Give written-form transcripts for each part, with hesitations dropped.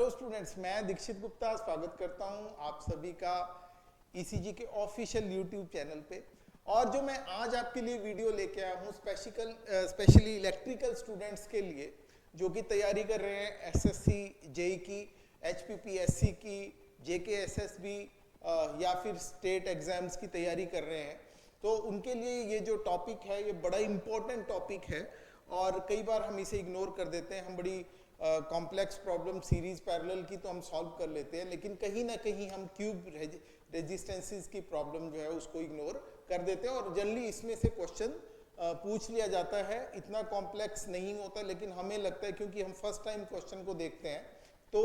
Hello students, मैं दीक्षित गुप्ता स्वागत करता हूं आप सभी का ईसीजी के ऑफिशियल यूट्यूब चैनल पे। और जो मैं आज आपके लिए वीडियो लेके आया हूं स्पेशली इलेक्ट्रिकल स्टूडेंट्स के लिए जो कि तैयारी कर रहे हैं एसएससी, जेई की, एचपीपीएससी की, जेकेएसएसबी या फिर स्टेट एग्जाम्स की तैयारी कर रहे हैं, तो उनके लिए ये जो टॉपिक है ये बड़ा इंपॉर्टेंट टॉपिक है और कई बार हम इसे इग्नोर कर देते हैं। हम बड़ी कॉम्प्लेक्स प्रॉब्लम सीरीज पैरेलल की तो हम सॉल्व कर लेते हैं, लेकिन कहीं ना कहीं हम क्यूब रेजिस्टेंसेस की प्रॉब्लम जो है उसको इग्नोर कर देते हैं और जनरली इसमें से क्वेश्चन पूछ लिया जाता है। इतना कॉम्प्लेक्स नहीं होता, लेकिन हमें लगता है क्योंकि हम फर्स्ट टाइम क्वेश्चन को देखते हैं तो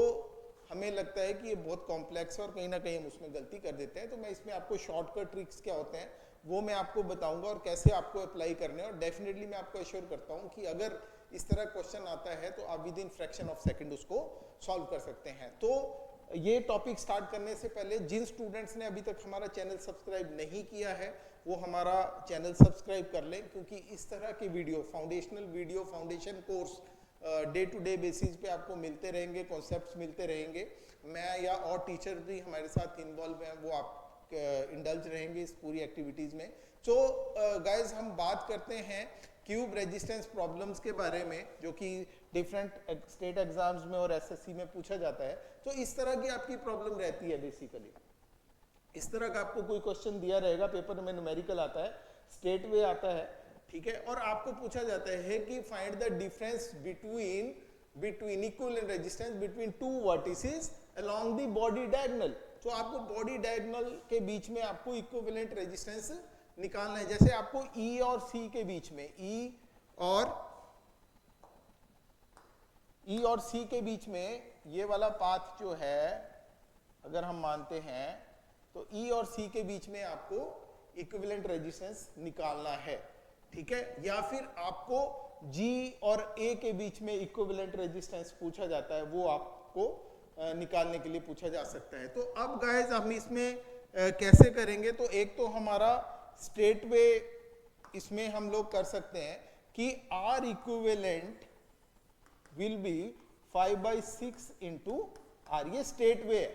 हमें लगता है कि ये बहुत कॉम्प्लेक्स है और कहीं ना कहीं हम उसमें गलती कर देते हैं। तो मैं इसमें आपको शॉर्टकट ट्रिक्स क्या होते हैं वो मैं आपको बताऊंगा और कैसे आपको अप्लाई करने हैं। और डेफिनेटली मैं आपको एश्योर करता हूं कि अगर इस तरह क्वेश्चन आता है तो आप with in fraction of second उसको सॉल्व कर सकते हैं। तो ये टॉपिक स्टार्ट करने से पहले जिन स्टूडेंट्स ने अभी तक हमारा चैनल सब्सक्राइब नहीं किया है वो हमारा चैनल सब्सक्राइब कर लें, क्योंकि इस तरह के video, foundation course day to day basis पे आपको मिलते रहेंगे, कॉन्सेप्ट्स मिलते रहेंगे। मैं या और टीचर भी हमारे साथ इन्वॉल्व हैं, वो आप इंडल्ज रहेंगे इस पूरी एक्टिविटीज में। तो गाइज हम बात करते हैं क्यूब रेजिस्टेंस प्रॉब्लम्स के बारे में, जो कि डिफरेंट स्टेट एग्जाम्स में और एसएससी में पूछा जाता है। तो इस तरह की आपकी प्रॉब्लम रहती है बेसिकली। इस तरह का आपको कोई क्वेश्चन दिया रहेगा, पेपर में न्यूमेरिकल आता है, स्टेट वे आता है, ठीक है, और आपको पूछा जाता है कि find the difference between equivalent resistance between two vertices along the body diagonal. तो आपको बॉडी डायगोनल के बीच में आपको इक्विवेलेंट रेजिस्टेंस निकालना है। जैसे आपको E और C के बीच में, E और C के बीच में ये वाला पाथ जो है अगर हम मानते हैं तो E और C के बीच में आपको इक्विवेलेंट रेजिस्टेंस निकालना है, ठीक है। या फिर आपको G और A के बीच में इक्विवेलेंट रेजिस्टेंस पूछा जाता है, वो आपको निकालने के लिए पूछा जा सकता है। तो अब गाइस हम इसमें कैसे करेंगे, तो एक तो हमारा स्ट्रेट वे इसमें हम लोग कर सकते हैं कि R equivalent will B 5/6 into R। ये स्ट्रेट वे है,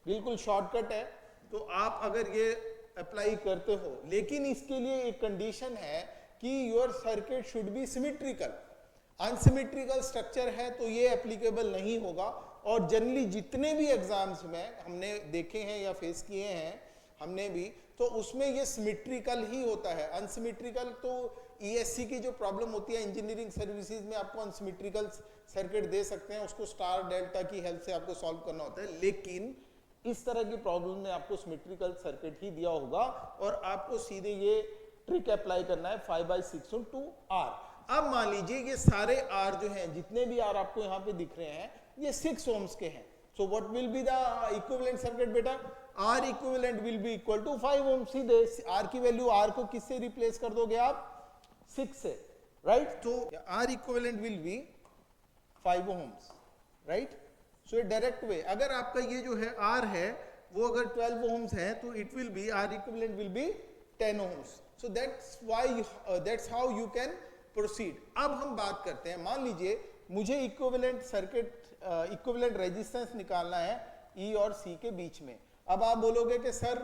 बिल्कुल शॉर्टकट है, तो आप अगर ये अप्लाई करते हो, लेकिन इसके लिए एक कंडीशन है कि your circuit should be symmetrical. Unsymmetrical structure है तो ये एप्लीकेबल नहीं होगा। और जनरली जितने भी एग्जाम्स में हमने देखे हैं या फेस किए हैं हमने भी, तो उसमें ये सिमेट्रिकल ही होता है। अनसिमेट्रिकल तो ईएससी की जो प्रॉब्लम होती है इंजीनियरिंग सर्विसेज में, आपको अनसिमेट्रिकल सर्किट दे सकते हैं, उसको स्टार डेल्टा की हेल्प से आपको सॉल्व करना होता है। लेकिन इस तरह की प्रॉब्लम में आपको सिमेट्रिकल सर्किट ही दिया होगा और आपको सीधे ये ट्रिक अप्लाई करना है 5/6 इंटू R। अब मान लीजिए ये सारे R जो हैं, जितने भी R आपको यहाँ पे दिख रहे हैं, ये 6 ohms के हैं। So what will be the equivalent circuit बेटा? R equivalent will be equal to 5 ohms। सीधे R की वैल्यू, R को किससे रिप्लेस कर दोगे आप? 6 से, राइट। तो R equivalent will B 5 ohms, right. So direct way, अगर आपका ये जो है R है वो अगर 12 ohms है तो it will be R equivalent will B 10 ohms। So that's how you can proceed. अब हम बात करते हैं, मान लीजिए मुझे इक्विवेलेंट सर्किट, इक्विवेलेंट रेजिस्टेंस निकालना है E और C के बीच में। अब आप बोलोगे कि सर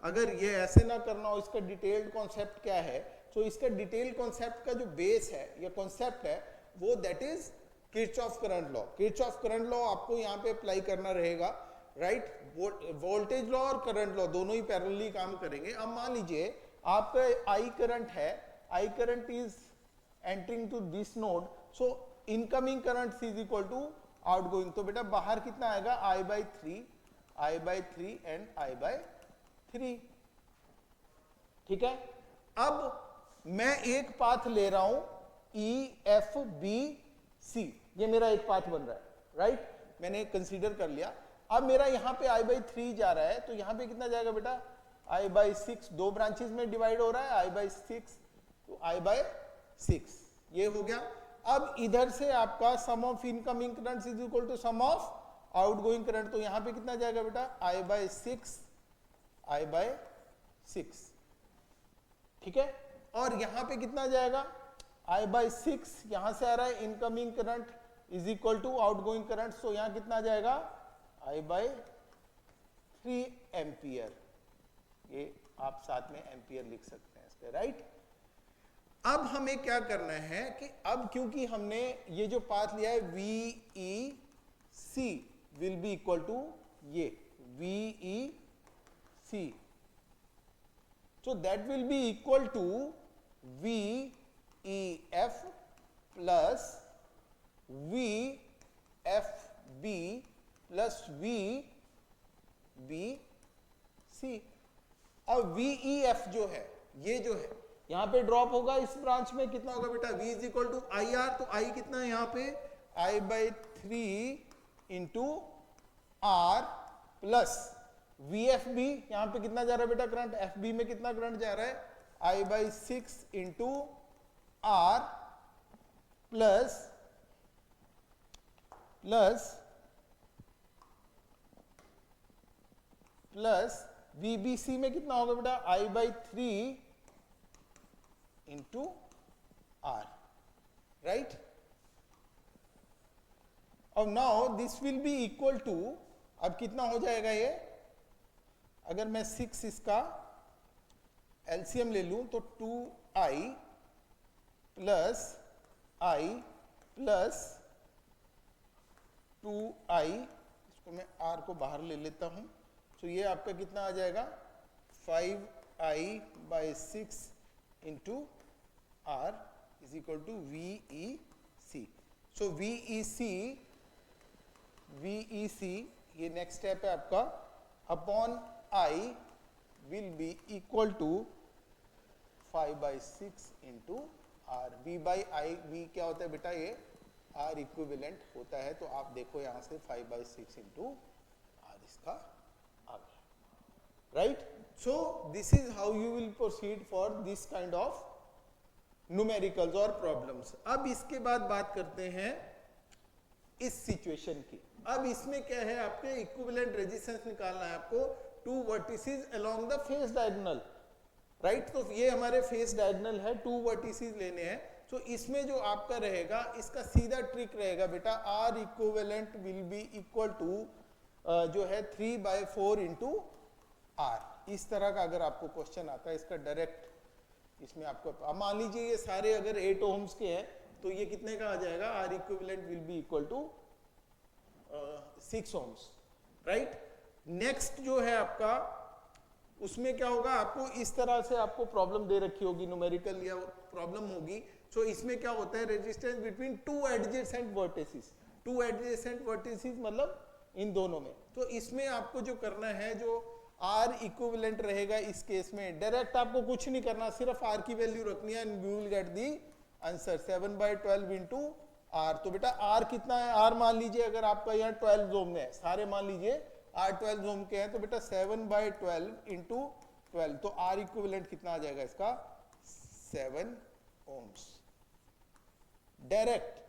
अगर ये ऐसे ना करना हो, इसका डिटेल्ड कॉन्सेप्ट क्या है? तो इसका डिटेल्ड कॉन्सेप्ट का जो बेस है या कॉन्सेप्ट है वो that is Kirchhoff current law. Kirchhoff current law आपको यहाँ पे अप्लाई करना रहेगा, राइट। वोल्टेज लॉ और करंट लॉ दोनों ही पैरेलली काम करेंगे। अब मान लीजिए आपका I करंट है, I current is entering to this node, so incoming current is equal to outgoing. तो बेटा बाहर कितना आएगा? I/3 एंड I/3, ठीक है। अब मैं एक पाथ ले रहा हूं EFBC, ये मेरा एक पाथ बन रहा है, राइट, मैंने कंसीडर कर लिया। अब मेरा यहाँ पे I/3 जा रहा है, तो यहाँ पे कितना जाएगा बेटा? I/6, दो ब्रांचेस में डिवाइड हो रहा है, I/6 तो I/6, ये हो गया। अब इधर से आपका sum of incoming current is equal to sum of outgoing current, तो यहां पे कितना जाएगा बेटा? I/6, ठीक है। और यहां पे कितना जाएगा? I/6, यहां से आ रहा है incoming current is equal to outgoing current, so यहां कितना आ जाएगा I/3 एम्पियर, ये आप साथ में एम्पियर लिख सकते हैं इस पे, राइट। अब हमें क्या करना है कि अब क्योंकि हमने ये जो पाथ लिया है VEC will be equal to ये VEC, so that will be equal to VEF plus VFB plus VBC। अब VEF जो है, ये जो है यहां पे ड्रॉप होगा, इस ब्रांच में कितना होगा बेटा, V is equal to IR, तो I कितना है यहाँ पे I/3 into R plus VFB, यहां पे कितना जा रहा है बेटा करंट, FB में कितना करंट जा रहा है I/6 into R plus VBC में कितना होगा बेटा I/3 इंटू R, राइट। अब now this will be equal to, अब कितना हो जाएगा ये, अगर मैं 6 इसका एलसीएम ले लूं तो 2I plus I plus 2I, इसको मैं R को बाहर ले लेता हूं, तो ये आपका कितना आ जाएगा 5I/6 into R is equal to VEC। So VEC ये नेक्स्ट स्टेप है आपका, upon I will be equal to 5/6 into R। V क्या होता है बेटा, ये R इक्विवेलेंट होता है, तो आप देखो यहां से 5/6 इंटू R इसका आ गया, right. So this is how you will proceed for this kind of numericals or problems। अब इसके बाद बात करते हैं इस सिचुएशन की। अब इसमें क्या है, आपके इक्विवेलेंट रेजिस्टेंस निकालना है आपको, 2 vertices along the face diagonal, right. तो ये हमारे फेस डायगोनल है, 2 वर्टिसेस लेने हैं। तो इसमें जो आपका रहेगा, इसका सीधा ट्रिक रहेगा बेटा, R equivalent will be equal to जो है 3/4 इंटू R। इस तरह का अगर आपको क्वेश्चन आता है, इसका डायरेक्ट इसमें आपको, अब मान लीजिए ये सारे अगर 8 ओम्स के हैं, तो ये कितने का आ जाएगा, R equivalent will be equal to 6 ohms, right. Next जो है आपका, उसमें क्या होगा, आपको इस तरह से आपको प्रॉब्लम दे रखी होगी, न्यूमेरिकल या प्रॉब्लम होगी। सो इसमें क्या होता है, resistance between 2 adjacent vertices, 2 adjacent vertices मतलब इन दोनों में। तो इसमें आपको जो करना है, जो R इक्विवेलेंट रहेगा इस केस में, डायरेक्ट आपको कुछ नहीं करना, सिर्फ R की वैल्यू रखनी है and you will get the answer 7/12 into R। तो बेटा R कितना है, R मान लीजिए अगर आपका यहाँ 12 ओम में है, सारे मान लीजिए R 12 ओम के हैं, तो बेटा 7/12 इंटू 12, तो R इक्विवेलेंट कितना आ जाएगा इसका 7 ओम्स, डायरेक्ट।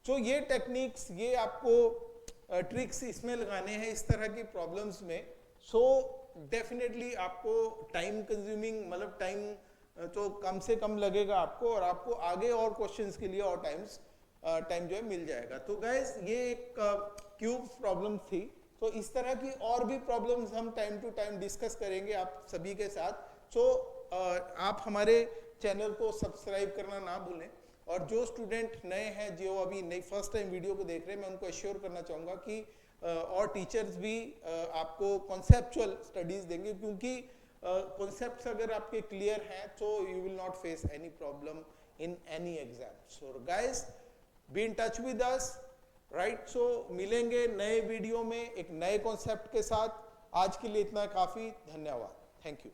तो ये टेक्निक्स, ये आपको ट्रिक्स इसमें लगाने हैं इस तरह की प्रॉब्लम्स में। सो डेफिनेटली आपको टाइम कंज्यूमिंग, मतलब टाइम तो कम से कम लगेगा आपको, और आपको आगे और क्वेश्चंस के लिए और टाइम जो है मिल जाएगा। तो गाइस ये एक क्यूब प्रॉब्लम थी, तो इस तरह की और भी प्रॉब्लम्स हम टाइम टू टाइम डिस्कस करेंगे आप सभी के साथ। सो आप हमारे चैनल को सब्सक्राइब करना ना भूलें, और जो स्टूडेंट नए हैं, जो अभी नई फर्स्ट टाइम वीडियो को देख रहे हैं, मैं उनको एश्योर करना चाहूँगा कि और टीचर्स भी आपको कॉन्सेप्चुअल स्टडीज देंगे, क्योंकि कॉन्सेप्ट्स अगर आपके क्लियर हैं तो you will not face any problem in any exam. So guys, be in touch with us, right. So मिलेंगे नए वीडियो में एक नए कॉन्सेप्ट के साथ। आज के लिए इतना काफी, धन्यवाद, थैंक यू।